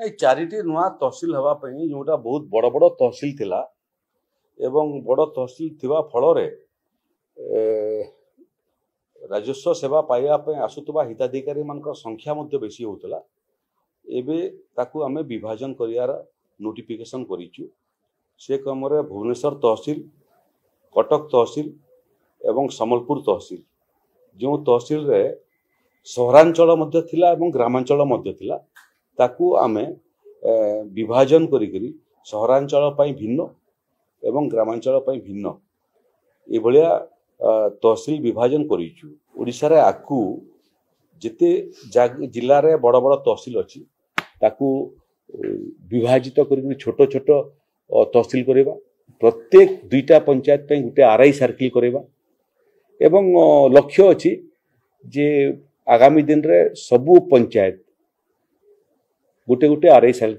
नहीं चारिटी नुआ तहसिल हवाई जोटा बहुत बड़ बड़ तहसिल थिला एवं बड़ तहसिल थिबा फल राजस्व सेवा पाइबा आसुवा हिताधिकारी मान संख्या बेसी होता एबे ताकू आमे विभाजन करियार नोटिफिकेशन करिचु से क्रम भुवनेश्वर तहसिल कटक तहसिल एवं सम्बलपुर तहसिल जो तहसिल रे सहरांचल मध्य थिला एवं ग्रामांचल मध्य थिला ताकू आमे विभाजन करी सहरांचल पई भिन्न एवं ग्रामांचल पई भिन्न ए भलिया तहसिल विभाजन करिचु ओडिसा रे आकू जिते जिल्ला रे बड़ बड़ तहसिल अछि ताकू विभाजित करी छोट छोट तहसिल करबा प्रत्येक दुईटा पंचायत पे गुटे आरआई सर्किल करबा एवं लक्ष्य अछि जे आगामी दिन रे सबु पंचायत गुटे गुटे आरआई सर्किल